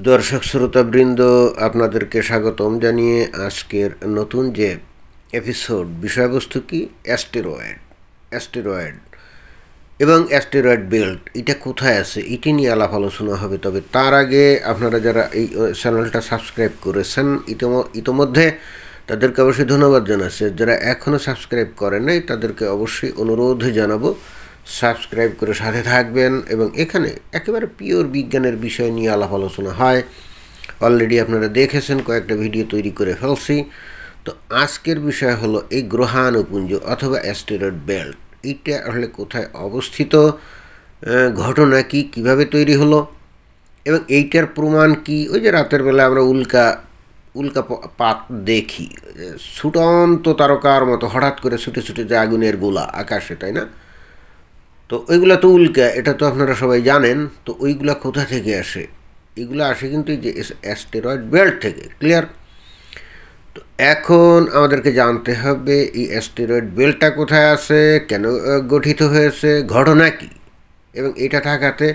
দর্শক শ্রোতাবৃন্দ, আপনাদেরকে স্বাগতম জানিয়ে আজকের নতুন যে এপিসোড বিষয়বস্তু কি অ্যাস্টেরয়েড এবং অ্যাস্টেরয়েড বেল্ট, এটা কোথায় আছে এটি নিয়ে আলাপ আলোচনা হবে। তবে তার আগে আপনারা যারা এই চ্যানেলটা সাবস্ক্রাইব করেছেন ইতোমধ্যে তাদেরকে অবশ্যই ধন্যবাদ জানাচ্ছি। যারা এখনও সাবস্ক্রাইব করেন নাই তাদেরকে অবশ্যই অনুরোধ জানাবো সাবস্ক্রাইব করে সাথে থাকবেন। এবং এখানে একেবারে পিওর বিজ্ঞানের বিষয় নিয়ে আলাপ আলোচনা হয়। অলরেডি আপনারা দেখেছেন, কয়েকটা ভিডিও তৈরি করে ফেলছি। তো আজকের বিষয় হলো এই গ্রহাণুপুঞ্জ অথবা অ্যাস্টেরয়েড বেল্ট, এইটা আসলে কোথায় অবস্থিত, ঘটনা কি, কিভাবে তৈরি হলো এবং এইটার প্রমাণ কি। ওই যে রাতের বেলা আমরা উল্কা পাত দেখি, ছুটন্ত তারকার মতো হঠাৎ করে ছুটে ছুটে যে আগুনের গোলা আকাশে, তাই না? তো ওইগুলো তো উল্কা, এটা তো আপনারা সবাই জানেন। তো ওইগুলা কোথা থেকে আসে? এগুলো আসে কিন্তু এই যে অ্যাস্টেরয়েড বেল্ট থেকে। ক্লিয়ার? তো এখন আমাদেরকে জানতে হবে এই অ্যাস্টেরয়েড বেল্টটা কোথায় আছে, কেন গঠিত হয়েছে, ঘটনা কী, এবং এটা থাকাতে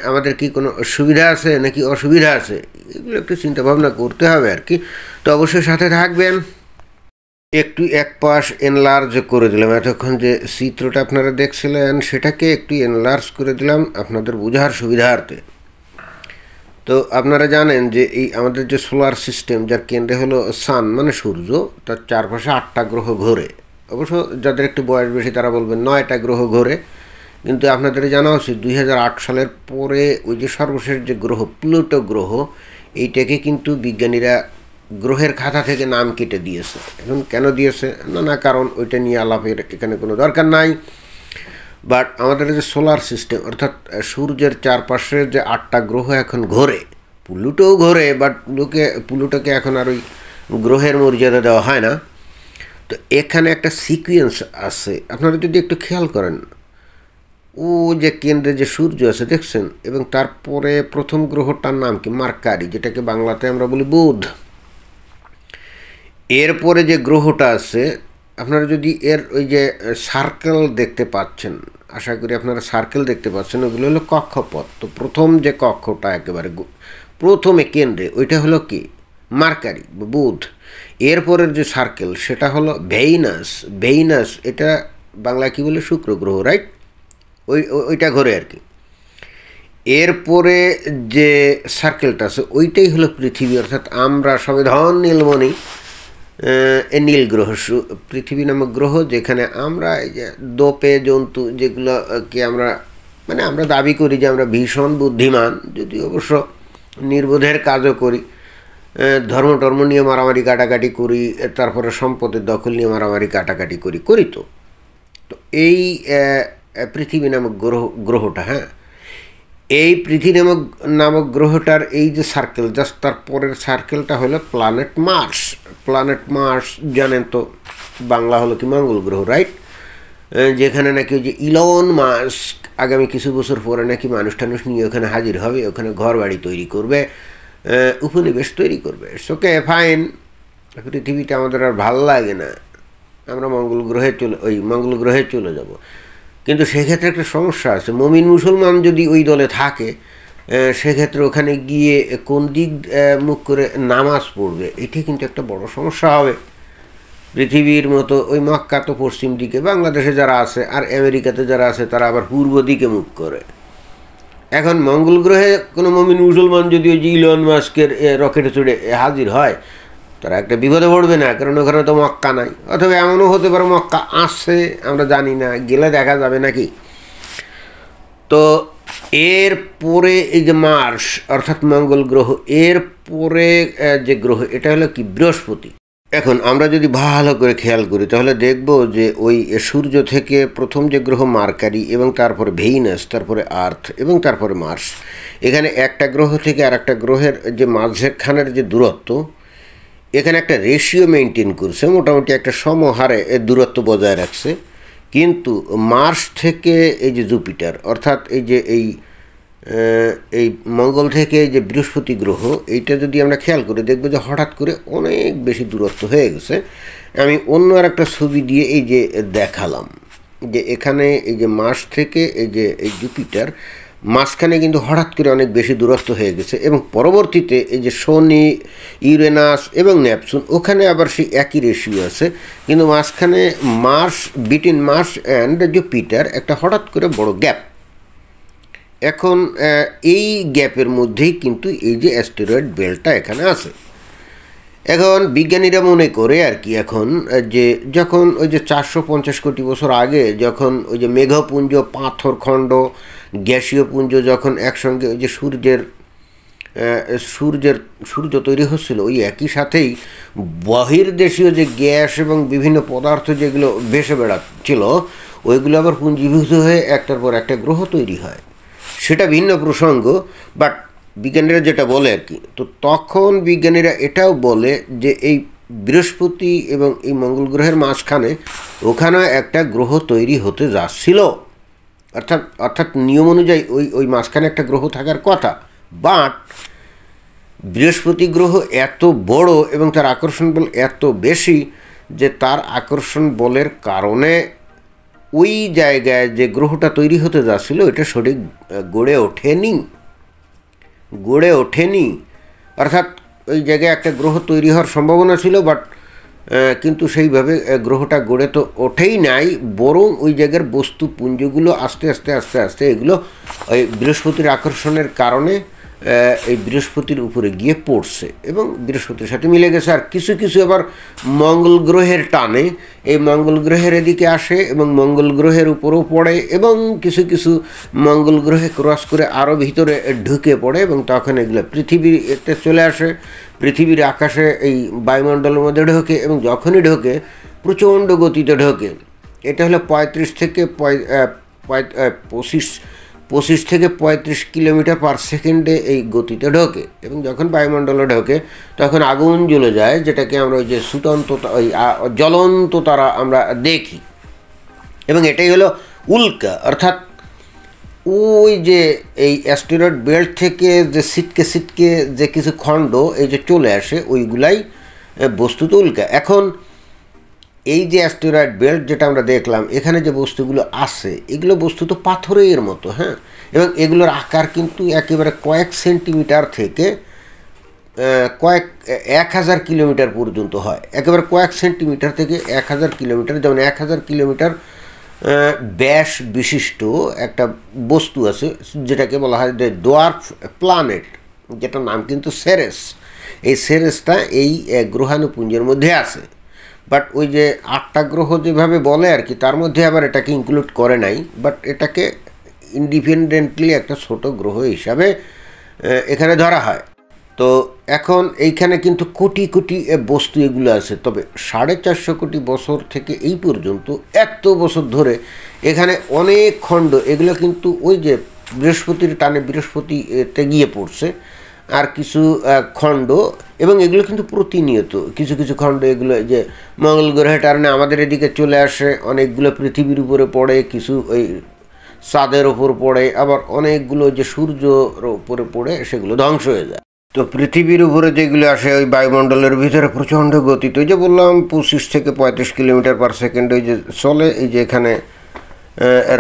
আমাদের কি কোনো সুবিধা আছে নাকি অসুবিধা আছে, এগুলো একটু চিন্তাভাবনা করতে হবে আর কি। তো অবশ্যই সাথে থাকবেন। একটু এক পাশ এনলার্জ করে দিলাম, এতক্ষণ যে চিত্রটা আপনারা দেখছিলেন সেটাকে একটু এনলার্জ করে দিলাম আপনাদের বোঝার সুবিধার্থে। তো আপনারা জানেন যে এই আমাদের যে সোলার সিস্টেম, যার কেন্দ্রে হলো সান মানে সূর্য, তার চারপাশে 8টা গ্রহ ঘোরে। অবশ্য যাদের একটু বয়স বেশি তারা বলবেন 9টা গ্রহ ঘোরে, কিন্তু আপনাদের জানা উচিত 2008 সালের পরে ওই যে সর্বশেষ যে গ্রহ প্লুটো গ্রহ, এইটাকে কিন্তু বিজ্ঞানীরা গ্রহের খাতা থেকে নাম কেটে দিয়েছে। এখন কেন দিয়েছে, নানা কারণ, ওইটা নিয়ে আলাপের এখানে কোনো দরকার নাই। বাট আমাদের যে সোলার সিস্টেম অর্থাৎ সূর্যের চারপাশে যে 8টা গ্রহ এখন ঘোরে, প্লুটোও ঘোরে, বাট প্লুটোকে এখন আর ওই গ্রহের মর্যাদা দেওয়া হয় না। তো এখানে একটা সিকুয়েন্স আছে, আপনারা যদি একটু খেয়াল করেন, ও যে কেন্দ্রে যে সূর্য আছে দেখছেন, এবং তারপরে প্রথম গ্রহটার নাম কি, মার্কারি, যেটাকে বাংলাতে আমরা বলি বুধ। এরপরে যে গ্রহটা আছে, আপনারা যদি এর ওই যে সার্কেল দেখতে পাচ্ছেন, আশা করি আপনারা সার্কেল দেখতে পাচ্ছেন, ওগুলো হলো কক্ষপথ। তো প্রথম যে কক্ষটা একেবারে প্রথমে কেন্দ্রে, ওইটা হলো কি, মার্কারি বা বুধ। এরপরের যে সার্কেল সেটা হলো ভেইনাস, এটা বাংলায় কী বলে, শুক্র গ্রহ, রাইট? ওইটা ঘোরে আর কি। এরপরে যে সার্কেলটা আছে ওইটাই হলো পৃথিবী, অর্থাৎ আমরা সবাই ধন নীলমণি নীল গ্রহ, পৃথিবী নামক গ্রহ, যেখানে আমরা এই যে দোপে জন্তু যেগুলোকে আমরা দাবি করি যে আমরা ভীষণ বুদ্ধিমান, যদি অবশ্য নির্বোধের কাজও করি, ধর্ম নিয়ে মারামারি কাটাকাটি করি, তারপরে সম্পদের দখল নিয়ে মারামারি কাটাকাটি করি তো এই পৃথিবী নামক গ্রহটা, হ্যাঁ, এই পৃথিবী নামক গ্রহটার এই যে সার্কেল, জাস্ট তার পরের সার্কেলটা হলো প্ল্যানেট মার্স। জানেন তো বাংলা হলো কি, মঙ্গল গ্রহ, রাইট? যেখানে নাকি ওই যে ইলন মাস্ক আগামী কিছু বছর পরে নাকি মানুষ নিয়ে ওখানে হাজির হবে, ওখানে ঘর বাড়ি তৈরি করবে, উপনিবেশ তৈরি করবে। ওকে, ফাইন। পৃথিবীটা আমাদের আর ভাল লাগে না, আমরা মঙ্গল গ্রহে চলে যাব। কিন্তু সেক্ষেত্রে একটা সমস্যা আছে, মুমিন মুসলমান যদি ওই দলে থাকে, সেক্ষেত্রে ওখানে গিয়ে কোন দিক মুখ করে নামাজ পড়বে, এটি কিন্তু একটা বড় সমস্যা হবে। পৃথিবীর মতো ওই মক্কা তো পশ্চিম দিকে, বাংলাদেশে যারা আছে আর আমেরিকাতে যারা আছে তারা আবার পূর্ব দিকে মুখ করে। এখন মঙ্গল গ্রহে কোনো মুমিন মুসলমান যদি ওই যে ইলন মাস্কের রকেটে চড়ে হাজির হয়, তারা একটা বিপদে পড়বে না? কারণ ওখানে তো মক্কা নাই, অথবা এমনও হতে পারে মক্কা আসছে, আমরা জানি না, গেলে দেখা যাবে নাকি। তো এরপরে এই যে মার্স অর্থাৎ মঙ্গল গ্রহ, এরপরে যে গ্রহ এটা হলো কি, বৃহস্পতি। এখন আমরা যদি ভালো করে খেয়াল করি তাহলে দেখব যে ওই সূর্য থেকে প্রথম যে গ্রহ মার্কারি, এবং তারপরে ভেইনাস, তারপরে আর্থ, এবং তারপরে মার্স, এখানে একটা গ্রহ থেকে আর একটা গ্রহের যে মাঝখানের যে দূরত্ব, এখানে একটা রেশিও মেনটেন করছে, মোটামুটি একটা সমহারে দূরত্ব বজায় রাখছে। কিন্তু মার্স থেকে এই যে জুপিটার, অর্থাৎ এই মঙ্গল থেকে যে বৃহস্পতি গ্রহ, এইটা যদি আমরা খেয়াল করে দেখব যে হঠাৎ করে অনেক বেশি দূরত্ব হয়ে গেছে। আমি অন্য আর একটা ছবি দিয়ে এই যে দেখালাম যে এখানে এই যে মার্স থেকে এই জুপিটার মাঝখানে কিন্তু হঠাৎ করে অনেক বেশি দূরত্ব হয়ে গেছে এবং পরবর্তীতে এই যে শনি, ইউরেনাস এবং নেপচুন, ওখানে আবার সেই একই রেশিও আছে, কিন্তু মাঝখানে Mars, between Mars and Jupiter একটা হঠাৎ করে বড় গ্যাপ। এখন এই গ্যাপের মধ্যেই কিন্তু এই যে অ্যাস্টেরয়েড বেল্টটা এখানে আছে। এখন বিজ্ঞানীরা মনে করে আর কি এখন যে যখন ওই যে 450 কোটি বছর আগে যখন ওই যে মেঘপুঞ্জ, পাথরখণ্ড, গ্যাসীয় পুঞ্জ যখন একসঙ্গে ওই যে সূর্য তৈরি হচ্ছিল, ওই একই সাথেই বহির্দেশীয় যে গ্যাস এবং বিভিন্ন পদার্থ যেগুলো ভেসে বেড়াচ্ছিল, ওইগুলো আবার পুঞ্জীভূত হয়ে একটার পর একটা গ্রহ তৈরি হয়। সেটা ভিন্ন প্রসঙ্গ, বাট বিজ্ঞানীরা যেটা বলে আর কি। তো তখন বিজ্ঞানীরা এটাও বলে যে এই বৃহস্পতি এবং এই মঙ্গল গ্রহের মাঝখানে ওখানে একটা গ্রহ তৈরি হতে যাচ্ছিল, অর্থাৎ নিয়ম অনুযায়ী ওই মাঝখানে একটা গ্রহ থাকার কথা। বাট বৃহস্পতি গ্রহ এত বড় এবং তার আকর্ষণ বল এত বেশি যে তার আকর্ষণ বলের কারণে ওই জায়গায় যে গ্রহটা তৈরি হতে যাচ্ছিল এটা সঠিক গড়ে ওঠেনি। অর্থাৎ ওই জায়গায় একটা গ্রহ তৈরি হওয়ার সম্ভাবনা ছিল, বাট কিন্তু সেইভাবে গ্রহটা গড়ে তো ওঠেই নাই, বরং ওই জায়গার বস্তুপুঞ্জগুলো আস্তে আস্তে এগুলো ওই বৃহস্পতির আকর্ষণের কারণে এই বৃহস্পতির উপরে গিয়ে পড়ছে এবং বৃহস্পতির সাথে মিলে গেছে। আর কিছু কিছু আবার মঙ্গল গ্রহের টানে এই মঙ্গল গ্রহের এদিকে আসে এবং মঙ্গল গ্রহের উপরেও পড়ে, এবং কিছু কিছু মঙ্গল গ্রহে ক্রস করে আরও ভিতরে ঢুকে পড়ে এবং তখন এগুলো পৃথিবীতে চলে আসে, পৃথিবীর আকাশে এই বায়ুমণ্ডলের মধ্যে ঢোকে, এবং যখনই ঢোকে প্রচণ্ড গতিতে ঢোকে। এটা হলো 25 থেকে 35 কিলোমিটার পার সেকেন্ডে এই গতিতে ঢোকে, এবং যখন বায়ুমণ্ডলে ঢোকে তখন আগুন জ্বলে যায়, যেটাকে আমরা ওই যে জ্বলন্ত তারা আমরা দেখি। এবং এটাই হলো উল্কা, অর্থাৎ ওই যে এই অ্যাস্টেরয়েড বেল্ট থেকে যে ছিটকে যে কিছু খণ্ড এই যে চলে আসে, ওইগুলাই বস্তুত উল্কা। এখন এই যে অ্যাস্টেরয়েড বেল্ট যেটা আমরা দেখলাম, এখানে যে বস্তুগুলো আছে এগুলো বস্তুত পাথরের মতো, হ্যাঁ, এবং এগুলোর আকার কিন্তু একেবারে কয়েক সেন্টিমিটার থেকে 1000 কিলোমিটার পর্যন্ত হয়। একেবারে কয়েক সেন্টিমিটার থেকে 1000 কিলোমিটার, যেমন 1000 কিলোমিটার ব্যাস বিশিষ্ট একটা বস্তু আছে যেটাকে বলা হয় যে ডোয়ার্ফ প্ল্যানেট, যেটার নাম কিন্তু সেরেস। এই সেরেসটা এই গ্রহাণুপুঞ্জের মধ্যে আছে, বাট ওই যে 8টা গ্রহ যেভাবে বলে আর কি, তার মধ্যে আবার এটাকে ইনক্লুড করে নাই, বাট এটাকে ইন্ডিপেন্ডেন্টলি একটা ছোট গ্রহ হিসাবে এখানে ধরা হয়। তো এখন এইখানে কিন্তু কোটি কোটি বস্তু এগুলো আছে, তবে 450 কোটি বছর থেকে এই পর্যন্ত এত বছর ধরে এখানে অনেক খণ্ড এগুলো কিন্তু ওই যে বৃহস্পতির টানে বৃহস্পতিতে গিয়ে পড়ছে, আর কিছু খণ্ড, এবং এগুলো কিন্তু প্রতিনিয়ত কিছু কিছু খণ্ড এগুলো যে মঙ্গল গ্রহের টানে আমাদের এদিকে চলে আসে, অনেকগুলো পৃথিবীর উপরে পড়ে, কিছু ওই চাঁদের ওপর পড়ে, আবার অনেকগুলো যে সূর্যর উপরে পড়ে সেগুলো ধ্বংস হয়ে যায়। তো পৃথিবীর উপরে যেগুলো আসে ওই বায়ুমণ্ডলের ভিতরে প্রচণ্ড গতিতে, ওই যে বললাম 25 থেকে 35 কিলোমিটার পার সেকেন্ড ওই যে চলে। এই যে এখানে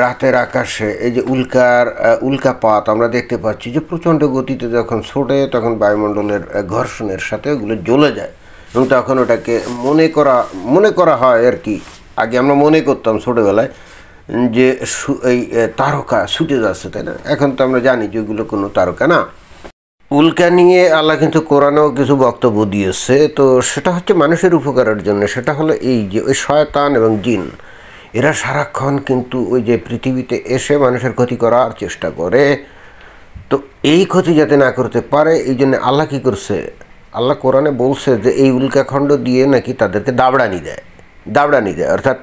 রাতের আকাশে এই যে উল্কাপাত আমরা দেখতে পাচ্ছি যে প্রচণ্ড গতিতে যখন ছোটে তখন বায়ুমণ্ডলের ঘর্ষণের সাথে ওগুলো জ্বলে যায়, এবং তখন ওটাকে মনে করা হয় আর কি, আগে আমরা মনে করতাম ছোটোবেলায় যে এই তারকা ছুটে যাচ্ছে, তাই না? এখন তো আমরা জানি যে ওইগুলো কোনো তারকা না। উল্কা নিয়ে আল্লাহ কিন্তু কোরআনেও কিছু বক্তব্য দিয়েছে, তো সেটা হচ্ছে মানুষের উপকারের জন্য। সেটা হলো এই যে ওই শয়তান এবং জিন, এরা সারাক্ষণ কিন্তু ওই যে পৃথিবীতে এসে মানুষের ক্ষতি করার চেষ্টা করে। তো এই ক্ষতি যাতে না করতে পারে এই জন্য আল্লাহ কী করছে, আল্লাহ কোরআনে বলছে যে এই উল্কাখণ্ড দিয়ে নাকি তাদেরকে দাবড়ানি দেয়। অর্থাৎ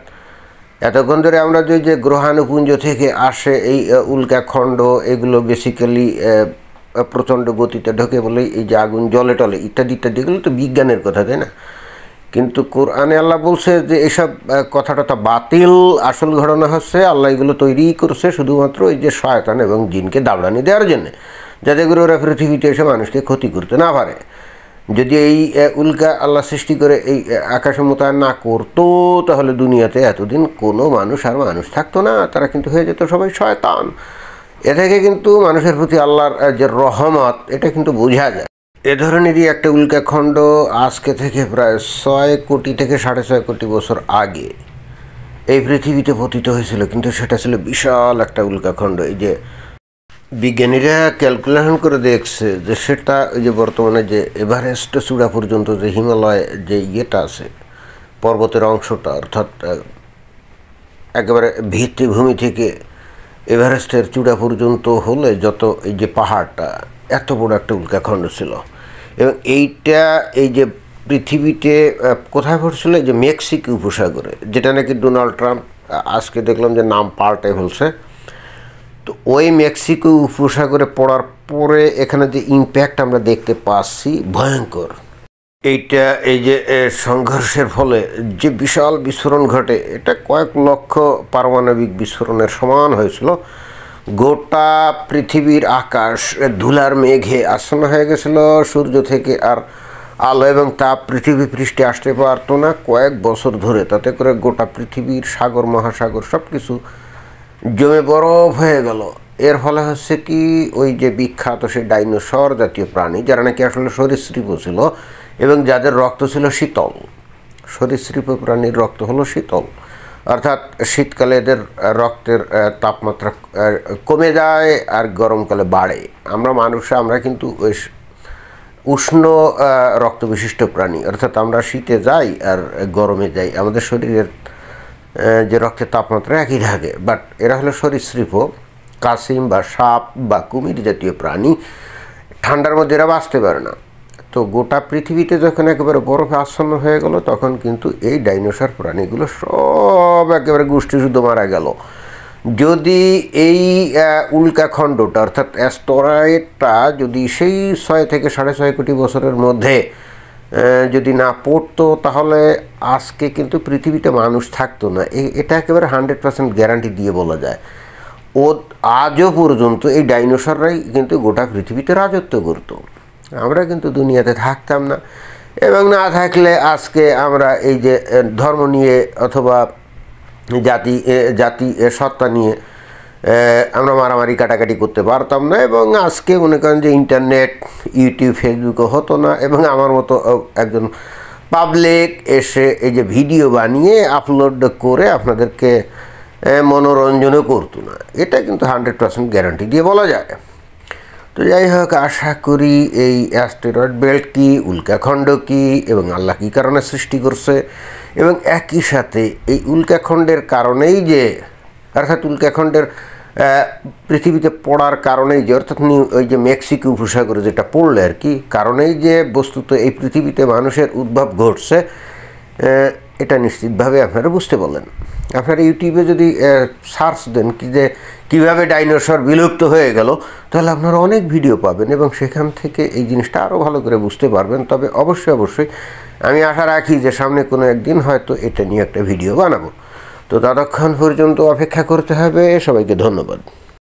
এতক্ষণ ধরে আমরা যে গ্রহাণুপুঞ্জ থেকে আসে এই উল্কাখণ্ড, এগুলো বেসিক্যালি প্রচণ্ড গতিতে ঢোকে বলে এই যে আগুন জলে টলে ইত্যাদি এগুলো তো বিজ্ঞানের কথা, তাই না? কিন্তু কোরআনে আল্লাহ বলছে যে এসব কথাটা বাতিল। আসল ঘটনা হচ্ছে আল্লাহ এগুলো তৈরি করছে শুধুমাত্র এই যে শয়তান এবং জিনকে দাবড়ানি দেওয়ার জন্যে, যাতে করে ওরা পৃথিবীতে এসে মানুষকে ক্ষতি করতে না পারে। যদি এই উল্কা আল্লাহ সৃষ্টি করে এই আকাশে মোতায়েন না করতো, তাহলে দুনিয়াতে এতদিন কোনো মানুষ থাকতো না, তারা কিন্তু হয়ে যেত সবাই শয়তান। এ থেকে কিন্তু মানুষের প্রতি আল্লাহর যে রহমত এটা কিন্তু বোঝা যায়। এ ধরনেরই একটা উল্কাখণ্ড আজকে থেকে প্রায় 6 কোটি থেকে 6.5 কোটি বছর আগে এই পৃথিবীতে পতিত হয়েছিল, কিন্তু সেটা ছিল বিশাল একটা উল্কাখণ্ড। এই যে বিজ্ঞানীরা ক্যালকুলেশন করে দেখছে যে সেটা ওই যে বর্তমানে যে এভারেস্ট চূড়া পর্যন্ত যে হিমালয় যে ইয়েটা আছে, পর্বতের অংশটা, অর্থাৎ একেবারে ভিত্তিভূমি থেকে এভারেস্টের চূড়া পর্যন্ত হলে যত এই যে পাহাড়টা, এত বড় একটা উল্কাখণ্ড ছিল। এবং এইটা এই যে পৃথিবীতে কোথায় পড়ছিল, যে মেক্সিকো উপসাগরে, যেটা নাকি ডোনাল্ড ট্রাম্প আজকে দেখলাম যে নাম পাল্টে ফেলছে। তো ওই মেক্সিকো উপসাগরে পড়ার পরে এখানে যে ইম্প্যাক্ট আমরা দেখতে পাচ্ছি ভয়ঙ্কর। এইটা এই যে সংঘর্ষের ফলে যে বিশাল বিস্ফোরণ ঘটে, এটা কয়েক লক্ষ পারমাণবিক বিস্ফোরণের সমান হয়েছিল। গোটা পৃথিবীর আকাশ ধুলার মেঘে আচ্ছন্ন হয়ে গেছিল, সূর্য থেকে আর আলো এবং তাপ পৃথিবী পৃষ্ঠে আসতে পারতো না কয়েক বছর ধরে। তাতে করে গোটা পৃথিবীর সাগর মহাসাগর সব কিছু জমে বরফ হয়ে গেল। এর ফলে হচ্ছে কি, ওই যে বিখ্যাত সেই ডাইনোসর জাতীয় প্রাণী, যারা নাকি আসলে সরীসৃপ ছিল এবং যাদের রক্ত ছিল শীতল, সরীসৃপ প্রাণীর রক্ত হলো শীতল, অর্থাৎ শীতকালে এদের রক্তের তাপমাত্রা কমে যায় আর গরমকালে বাড়ে। আমরা মানুষরা আমরা কিন্তু ওই উষ্ণ রক্ত বিশিষ্ট প্রাণী, অর্থাৎ আমরা শীতে যাই আর গরমে যাই, আমাদের শরীরের যে রক্তের তাপমাত্রা একই থাকে। বাট এরা হলো সরীসৃপ, কাসিম বা সাপ বা কুমির জাতীয় প্রাণী, ঠান্ডার মধ্যে এরা বাঁচতে পারে না। তো গোটা পৃথিবীতে যখন একেবারে বরফে আচ্ছন্ন হয়ে গেল, তখন কিন্তু এই ডাইনোসর প্রাণীগুলো সব একেবারে গোষ্ঠীশুদ্ধ মারা গেল। যদি এই উল্কাখণ্ডটা অর্থাৎ অ্যাস্টেরয়েডটা যদি সেই 6 থেকে 6.5 কোটি বছরের মধ্যে যদি না পড়তো, তাহলে আজকে কিন্তু পৃথিবীতে মানুষ থাকতো না। এটা একেবারে 100% গ্যারান্টি দিয়ে বলা যায়। ও আজও পর্যন্ত এই ডাইনোসররাই কিন্তু গোটা পৃথিবীতে রাজত্ব করতো, আমরা কিন্তু দুনিয়াতে থাকতাম না। এবং না থাকলে আজকে আমরা এই যে ধর্ম নিয়ে অথবা জাতি সত্তা নিয়ে আমরা মারামারি কাটাকাটি করতে পারতাম না। এবং আজকে মনে করেন যে ইন্টারনেট, ইউটিউব, ফেসবুকও হতো না, এবং আমার মতো একজন পাবলিক এসে এই যে ভিডিও বানিয়ে আপলোড করে আপনাদেরকে মনোরঞ্জনও করতো না। এটা কিন্তু 100% গ্যারান্টি দিয়ে বলা যায়। তো যাই হোক, আশা করি এই অ্যাস্টেরয়েড বেল্ট কী, উল্কাখণ্ড কী এবং আল্লাহ কী কারণে সৃষ্টি করছে, এবং একই সাথে এই উল্কাখণ্ডের কারণেই যে, অর্থাৎ উল্কাখণ্ডের পৃথিবীতে পড়ার কারণেই যে, অর্থাৎ ওই যে মেক্সিকো উপসাগরে যেটা পড়লে আর কি, কারণেই যে বস্তুত এই পৃথিবীতে মানুষের উদ্ভব ঘটছে, এটা নিশ্চিতভাবে আপনারা বুঝতে পারলেন। আপনারা ইউটিউবে যদি সার্চ দেন কি যে কীভাবে ডাইনোসর বিলুপ্ত হয়ে গেল, তাহলে আপনারা অনেক ভিডিও পাবেন এবং সেখান থেকে এই জিনিসটা আরও ভালো করে বুঝতে পারবেন। তবে অবশ্যই আমি আশা রাখি যে সামনে কোনো একদিন হয়তো এটা নিয়ে একটা ভিডিও বানাবো। তো ততক্ষণ পর্যন্ত অপেক্ষা করতে হবে। সবাইকে ধন্যবাদ।